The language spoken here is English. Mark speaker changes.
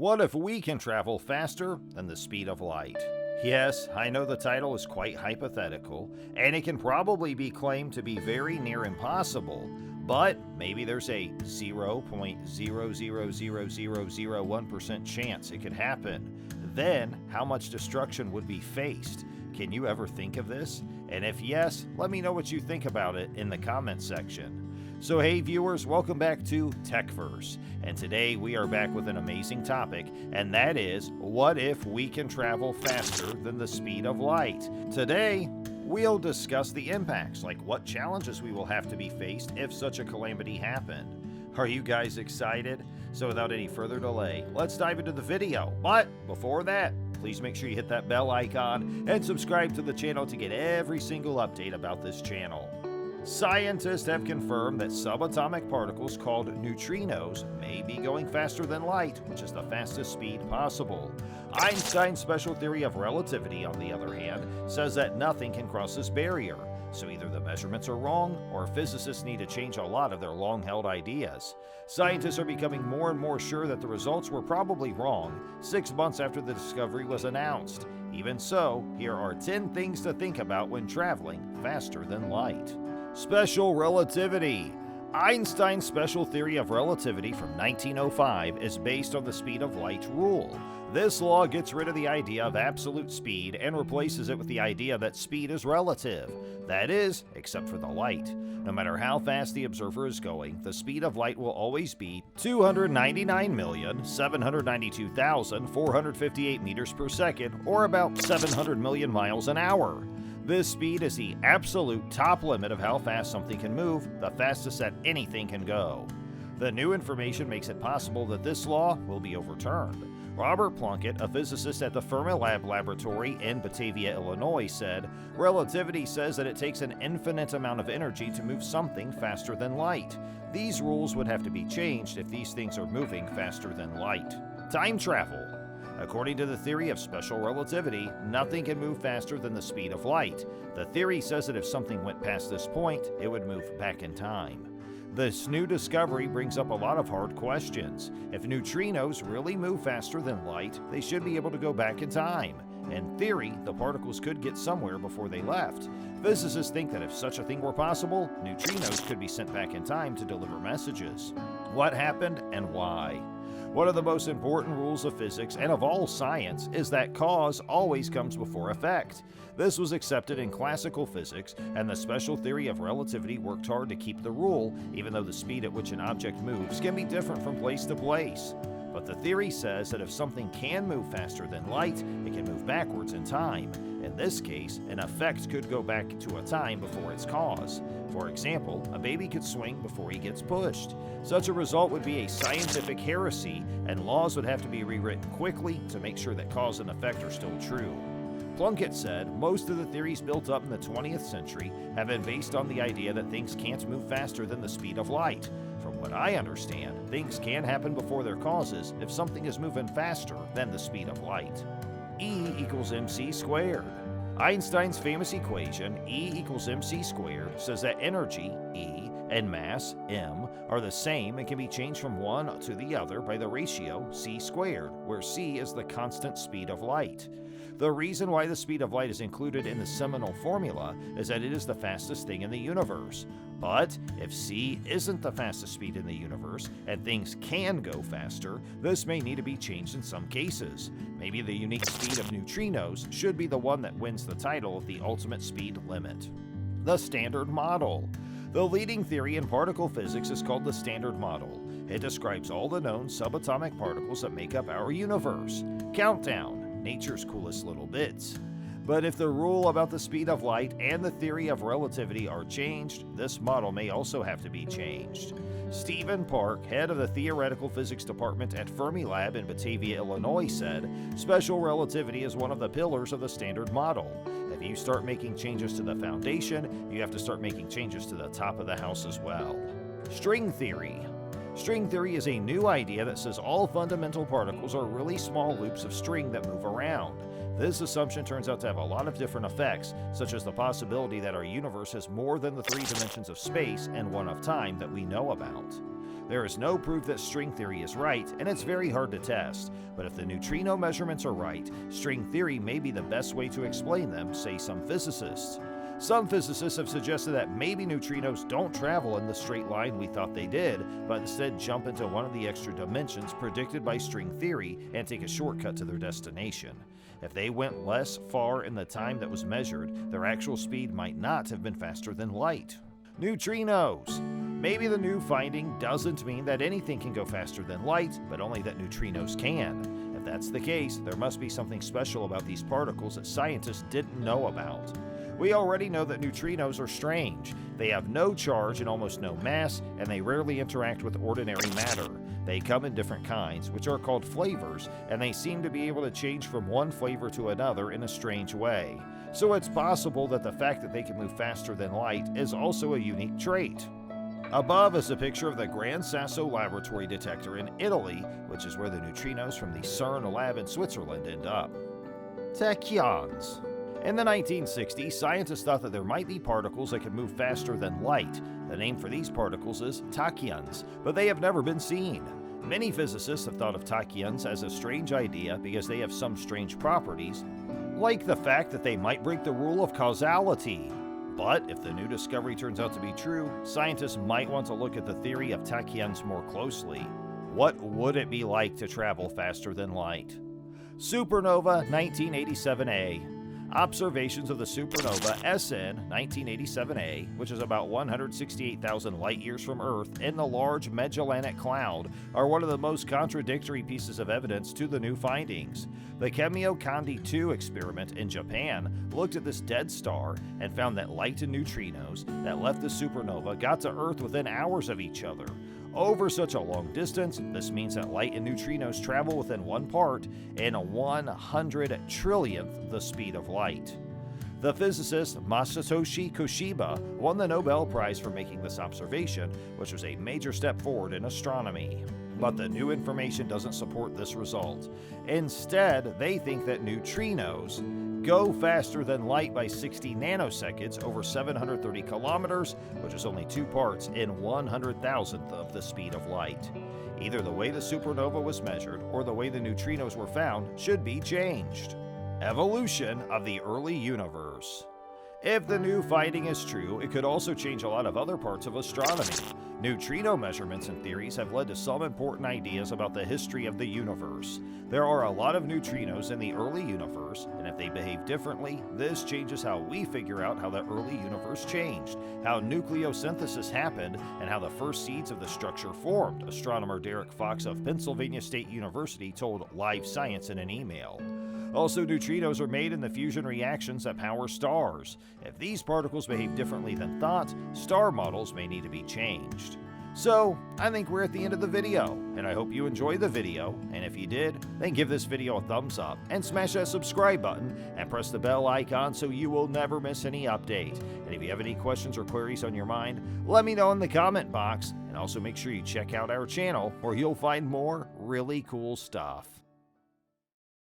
Speaker 1: What if we can travel faster than the speed of light? Yes, I know the title is quite hypothetical, and it can probably be claimed to be very near impossible, but maybe there's a 0.0000001% chance it could happen. Then, how much destruction would be faced? Can you ever think of this? And if yes, let me know what you think about it in the comments section. So hey viewers, welcome back to Techverse, and today we are back with an amazing topic, and that is, what if we can travel faster than the speed of light? Today, we'll discuss the impacts, like what challenges we will have to be faced if such a calamity happened. Are you guys excited? So without any further delay, let's dive into the video. But before that, please make sure you hit that bell icon and subscribe to the channel to get every single update about this channel. Scientists have confirmed that subatomic particles called neutrinos may be going faster than light, which is the fastest speed possible. Einstein's special theory of relativity, on the other hand, says that nothing can cross this barrier. So either the measurements are wrong, or physicists need to change a lot of their long-held ideas. Scientists are becoming more and more sure that the results were probably wrong 6 months after the discovery was announced. Even so, here are 10 things to think about when traveling faster than light. Special relativity. Einstein's special theory of relativity from 1905 is based on the speed of light rule. This law gets rid of the idea of absolute speed and replaces it with the idea that speed is relative. That is, except for the light. No matter how fast the observer is going, the speed of light will always be 299,792,458 meters per second, or about 700 million miles an hour. This speed is the absolute top limit of how fast something can move, the fastest that anything can go. The new information makes it possible that this law will be overturned. Robert Plunkett, a physicist at the Fermilab laboratory in Batavia, Illinois, said, "Relativity says that it takes an infinite amount of energy to move something faster than light. These rules would have to be changed if these things are moving faster than light." Time travel. According to the theory of special relativity, nothing can move faster than the speed of light. The theory says that if something went past this point, it would move back in time. This new discovery brings up a lot of hard questions. If neutrinos really move faster than light, they should be able to go back in time. In theory, the particles could get somewhere before they left. Physicists think that if such a thing were possible, neutrinos could be sent back in time to deliver messages. What happened and why? One of the most important rules of physics and of all science is that cause always comes before effect. This was accepted in classical physics, and the special theory of relativity worked hard to keep the rule, even though the speed at which an object moves can be different from place to place. But the theory says that if something can move faster than light, it can move backwards in time. In this case, an effect could go back to a time before its cause. For example, a baby could swing before he gets pushed. Such a result would be a scientific heresy, and laws would have to be rewritten quickly to make sure that cause and effect are still true. Plunkett said, "Most of the theories built up in the 20th century have been based on the idea that things can't move faster than the speed of light. From what I understand, things can happen before their causes if something is moving faster than the speed of light." E equals mc squared. Einstein's famous equation, E equals mc squared, says that energy, E, and mass, m, are the same and can be changed from one to the other by the ratio c squared, where c is the constant speed of light. The reason why the speed of light is included in the seminal formula is that it is the fastest thing in the universe. But if c isn't the fastest speed in the universe, and things can go faster, this may need to be changed in some cases. Maybe the unique speed of neutrinos should be the one that wins the title of the ultimate speed limit. The Standard Model. The leading theory in particle physics is called the Standard Model. It describes all the known subatomic particles that make up our universe. Countdown. Nature's coolest little bits. But if the rule about the speed of light and the theory of relativity are changed, this model may also have to be changed. Stephen Park, head of the theoretical physics department at Fermilab in Batavia, Illinois, said, "Special relativity is one of the pillars of the Standard Model. If you start making changes to the foundation, you have to start making changes to the top of the house as well." String theory. String theory is a new idea that says all fundamental particles are really small loops of string that move around. This assumption turns out to have a lot of different effects, such as the possibility that our universe has more than the 3 dimensions of space and one of time that we know about. There is no proof that string theory is right, and it's very hard to test. But if the neutrino measurements are right, string theory may be the best way to explain them, say some physicists. Some physicists have suggested that maybe neutrinos don't travel in the straight line we thought they did, but instead jump into one of the extra dimensions predicted by string theory and take a shortcut to their destination. If they went less far in the time that was measured, their actual speed might not have been faster than light. Neutrinos. Maybe the new finding doesn't mean that anything can go faster than light, but only that neutrinos can. If that's the case, there must be something special about these particles that scientists didn't know about. We already know that neutrinos are strange. They have no charge and almost no mass, and they rarely interact with ordinary matter. They come in different kinds, which are called flavors, and they seem to be able to change from one flavor to another in a strange way. So it's possible that the fact that they can move faster than light is also a unique trait. Above is a picture of the Gran Sasso laboratory detector in Italy, which is where the neutrinos from the CERN lab in Switzerland end up. Tachyons. In the 1960s, scientists thought that there might be particles that could move faster than light. The name for these particles is tachyons, but they have never been seen. Many physicists have thought of tachyons as a strange idea because they have some strange properties, like the fact that they might break the rule of causality. But if the new discovery turns out to be true, scientists might want to look at the theory of tachyons more closely. What would it be like to travel faster than light? Supernova 1987A. Observations of the supernova SN 1987A, which is about 168,000 light-years from Earth in the Large Magellanic Cloud, are one of the most contradictory pieces of evidence to the new findings. The Kamiokande 2 experiment in Japan looked at this dead star and found that light and neutrinos that left the supernova got to Earth within hours of each other. Over such a long distance, this means that light and neutrinos travel within one part in 100 trillionth the speed of light. The physicist Masatoshi Koshiba won the Nobel Prize for making this observation, which was a major step forward in astronomy. But the new information doesn't support this result. Instead, they think that neutrinos go faster than light by 60 nanoseconds over 730 kilometers, which is only 2 parts in 100,000th of the speed of light. Either the way the supernova was measured or the way the neutrinos were found should be changed. Evolution of the early universe. If the new finding is true, it could also change a lot of other parts of astronomy. Neutrino measurements and theories have led to some important ideas about the history of the universe. There are a lot of neutrinos in the early universe, and if they behave differently, this changes how we figure out how the early universe changed, how nucleosynthesis happened, and how the first seeds of the structure formed, astronomer Derek Fox of Pennsylvania State University told Live Science in an email. Also, neutrinos are made in the fusion reactions that power stars. If these particles behave differently than thought, star models may need to be changed. So, I think we're at the end of the video, and I hope you enjoyed the video, and if you did, then give this video a thumbs up, and smash that subscribe button, and press the bell icon so you will never miss any update. And if you have any questions or queries on your mind, let me know in the comment box, and also make sure you check out our channel, where you'll find more really cool stuff.